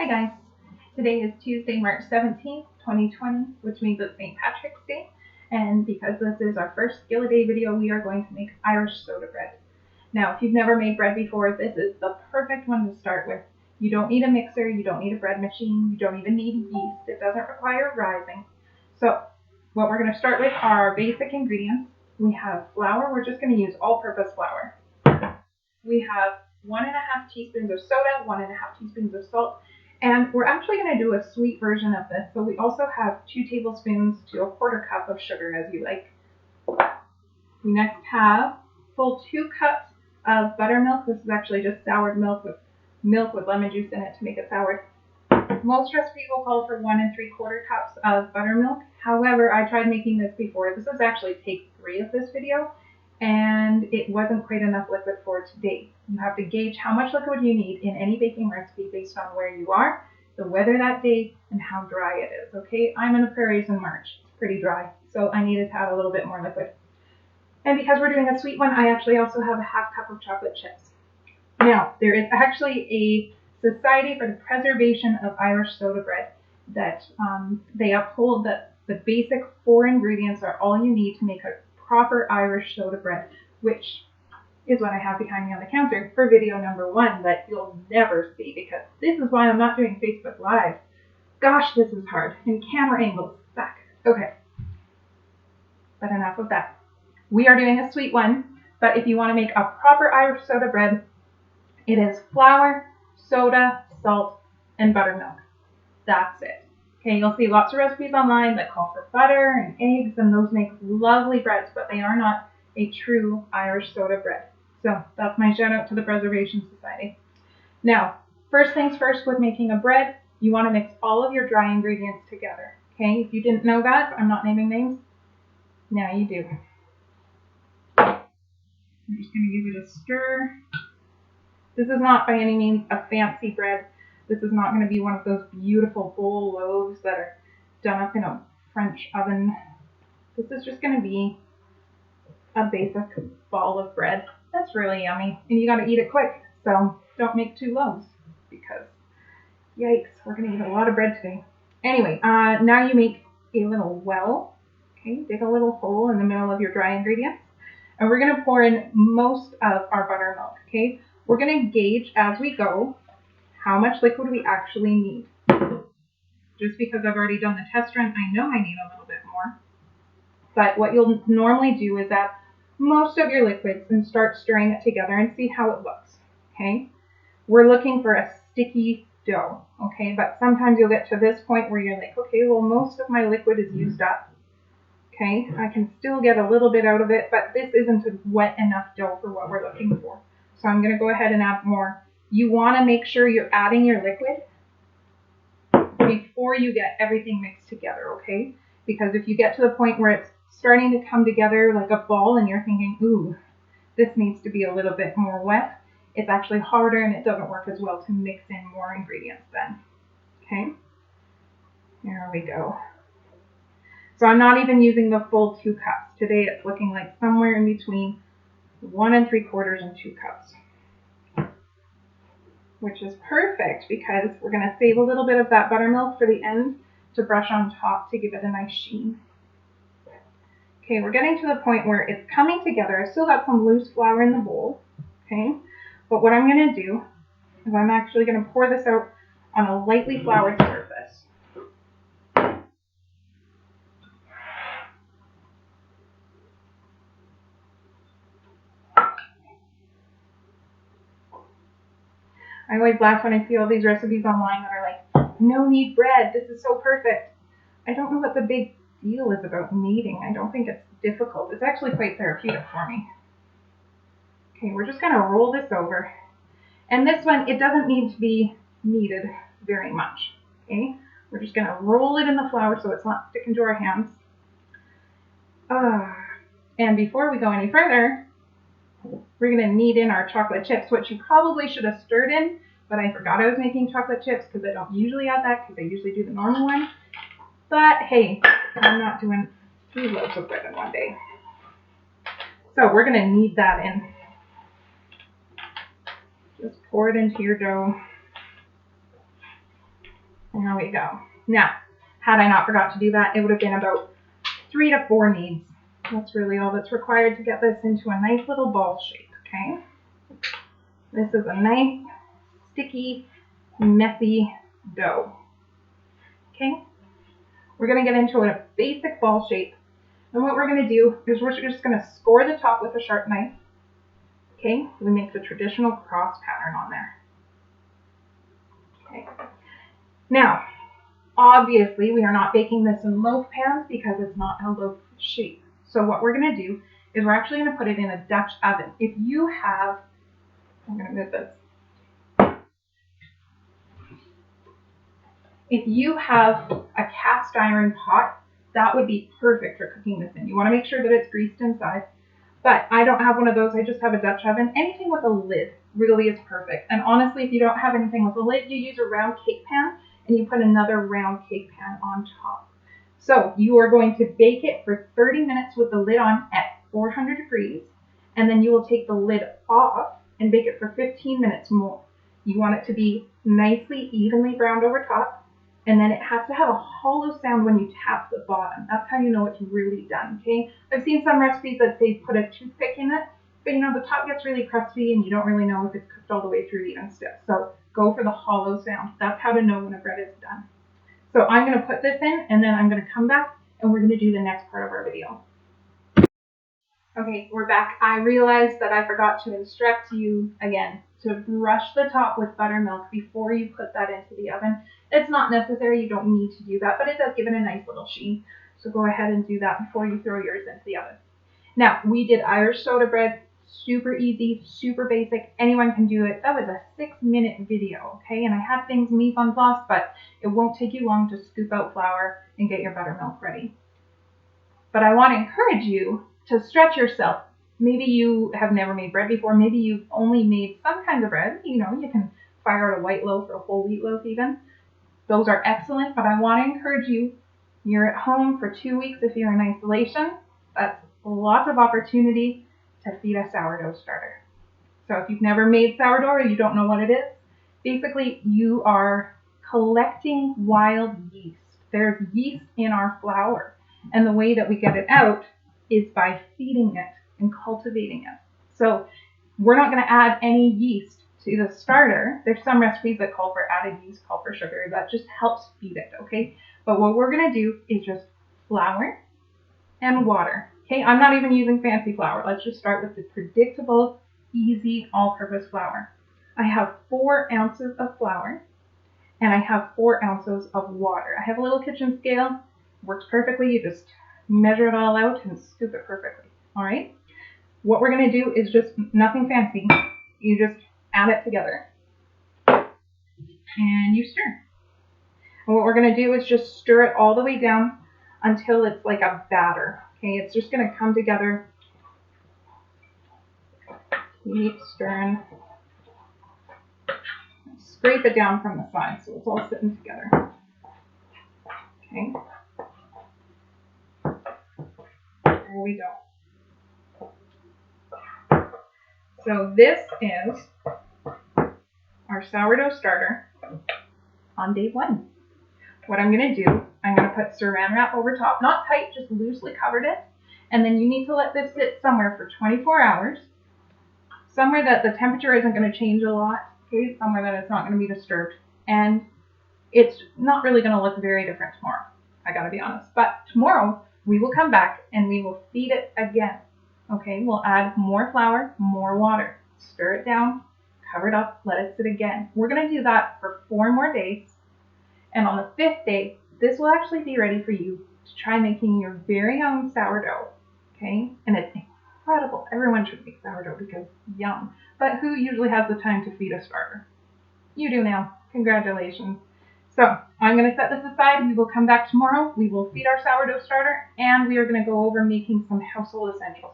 Hi guys, today is Tuesday, March 17th, 2020, which means it's St. Patrick's Day, and because this is our first Skill a Day video, we are going to make Irish soda bread. Now, if you've never made bread before, this is the perfect one to start with. You don't need a mixer, you don't need a bread machine, you don't even need yeast, it doesn't require rising. So, what we're going to start with are our basic ingredients. We have flour, we're just going to use all-purpose flour. We have 1.5 teaspoons of soda, 1.5 teaspoons of salt, and we're actually going to do a sweet version of this. So we also have 2 tablespoons to a 1/4 cup of sugar as you like. We next have full 2 cups of buttermilk. This is actually just soured milk with lemon juice in it to make it soured. Most recipes will call for 1 3/4 cups of buttermilk. However, I tried making this before. This is actually take 3 of this video, and it wasn't quite enough liquid for today. You have to gauge how much liquid you need in any baking recipe based on where you are, the weather that day, and how dry it is, okay? I'm in the prairies in March. It's pretty dry, so I needed to add a little bit more liquid. And because we're doing a sweet one, I actually also have a 1/2 cup of chocolate chips. Now, there is actually a Society for the Preservation of Irish Soda Bread that they uphold that the basic 4 ingredients are all you need to make a proper Irish soda bread, which is what I have behind me on the counter for video number 1 that you'll never see, because this is why I'm not doing Facebook Live. Gosh, this is hard, and camera angles suck. Okay, but enough of that. We are doing a sweet one, but if you want to make a proper Irish soda bread, it is flour, soda, salt, and buttermilk. That's it. Okay, you'll see lots of recipes online that call for butter and eggs, and those make lovely breads, but they are not a true Irish soda bread. So that's my shout out to the Preservation Society. Now, first things first with making a bread, you want to mix all of your dry ingredients together. Okay, if you didn't know that, I'm not naming names. Now you do. I'm just going to give it a stir. This is not by any means a fancy bread. This is not going to be one of those beautiful bowl loaves that are done up in a French oven. This is just going to be a basic ball of bread. That's really yummy. And you got to eat it quick. So don't make 2 loaves, because yikes, we're going to eat a lot of bread today. Anyway, now you make a little well. Okay, dig a little hole in the middle of your dry ingredients. And we're going to pour in most of our buttermilk. Okay, we're going to gauge as we go how much liquid we actually need. Just because I've already done the test run, I know I need a little bit more. But what you'll normally do is add most of your liquids and start stirring it together and see how it looks. Okay? We're looking for a sticky dough. Okay? But sometimes you'll get to this point where you're like, okay, well, most of my liquid is used up. Okay? I can still get a little bit out of it, but this isn't a wet enough dough for what we're looking for. So I'm going to go ahead and add more. You want to make sure you're adding your liquid before you get everything mixed together, okay? Because if you get to the point where it's starting to come together like a ball and you're thinking, ooh, this needs to be a little bit more wet, it's actually harder and it doesn't work as well to mix in more ingredients then, okay? There we go. So I'm not even using the full 2 cups. Today it's looking like somewhere in between 1 3/4 and 2 cups. Which is perfect because we're going to save a little bit of that buttermilk for the end to brush on top to give it a nice sheen. Okay, we're getting to the point where it's coming together. I still got some loose flour in the bowl, okay? But what I'm going to do is I'm actually going to pour this out on a lightly floured surface. I always laugh when I see all these recipes online that are like, no knead bread, this is so perfect. I don't know what the big deal is about kneading. I don't think it's difficult. It's actually quite therapeutic for me. Okay, we're just going to roll this over. And this one, it doesn't need to be kneaded very much. Okay, we're just going to roll it in the flour so it's not sticking to our hands. And before we go any further, we're going to knead in our chocolate chips, which you probably should have stirred in, but I forgot I was making chocolate chips because I don't usually add that because I usually do the normal one. But hey, I'm not doing 3 loaves of bread in one day. So we're going to knead that in. Just pour it into your dough. There we go. Now, had I not forgot to do that, it would have been about 3 to 4 kneads. That's really all that's required to get this into a nice little ball shape, okay? This is a nice, sticky, messy dough, okay? We're going to get into a basic ball shape. And what we're going to do is we're just going to score the top with a sharp knife, okay? We make the traditional cross pattern on there, okay? Now, obviously, we are not baking this in loaf pans because it's not a loaf shape. So what we're going to do is we're actually going to put it in a Dutch oven. If you have, I'm going to move this. If you have a cast iron pot, that would be perfect for cooking this in. You want to make sure that it's greased inside. But I don't have one of those. I just have a Dutch oven. Anything with a lid really is perfect. And honestly, if you don't have anything with a lid, you use a round cake pan and you put another round cake pan on top. So you are going to bake it for 30 minutes with the lid on at 400 degrees. And then you will take the lid off and bake it for 15 minutes more. You want it to be nicely, evenly browned over top. And then it has to have a hollow sound when you tap the bottom. That's how you know it's really done, okay? I've seen some recipes that say put a toothpick in it, but you know, the top gets really crusty and you don't really know if it's cooked all the way through even still. So go for the hollow sound. That's how to know when a bread is done. So I'm gonna put this in and then I'm gonna come back and we're gonna do the next part of our video. Okay, we're back. I realized that I forgot to instruct you again to brush the top with buttermilk before you put that into the oven. It's not necessary, you don't need to do that, but it does give it a nice little sheen. So go ahead and do that before you throw yours into the oven. Now, we did Irish soda bread, super easy, super basic, anyone can do it. That was a 6-minute video, okay? And I had things mise en place, but it won't take you long to scoop out flour and get your buttermilk ready. But I want to encourage you to stretch yourself. Maybe you have never made bread before. Maybe you've only made some kinds of bread. You know, you can fire out a white loaf or a whole wheat loaf even. Those are excellent, but I want to encourage you. You're at home for 2 weeks if you're in isolation. That's lots of opportunity to feed a sourdough starter. So if you've never made sourdough or you don't know what it is, basically you are collecting wild yeast. There's yeast in our flour. And the way that we get it out is by feeding it and cultivating it. So we're not going to add any yeast to the starter. There's some recipes that call for added yeast, call for sugar. That just helps feed it, okay? But what we're going to do is just flour and water. Okay, I'm not even using fancy flour. Let's just start with the predictable, easy, all-purpose flour. I have 4 ounces of flour and I have 4 ounces of water. I have a little kitchen scale. Works perfectly. You just measure it all out and scoop it perfectly. All right. What we're going to do is just nothing fancy. You just add it together and you stir. And what we're going to do is just stir it all the way down until it's like a batter. Okay, it's just going to come together. Keep stirring. Scrape it down from the side so it's all sitting together. Okay. There we go. So this is our sourdough starter on day 1. What I'm going to do, I'm going to put saran wrap over top, not tight, just loosely covered it. And then you need to let this sit somewhere for 24 hours, somewhere that the temperature isn't going to change a lot, okay? Somewhere that it's not going to be disturbed. And it's not really going to look very different tomorrow, I got to be honest. But tomorrow, we will come back and we will feed it again. Okay, we'll add more flour, more water, stir it down, cover it up, let it sit again. We're going to do that for 4 more days. And on the 5th day, this will actually be ready for you to try making your very own sourdough. Okay, and it's incredible. Everyone should make sourdough because yum. But who usually has the time to feed a starter? You do now. Congratulations. So I'm going to set this aside. We will come back tomorrow. We will feed our sourdough starter, and we are going to go over making some household essentials.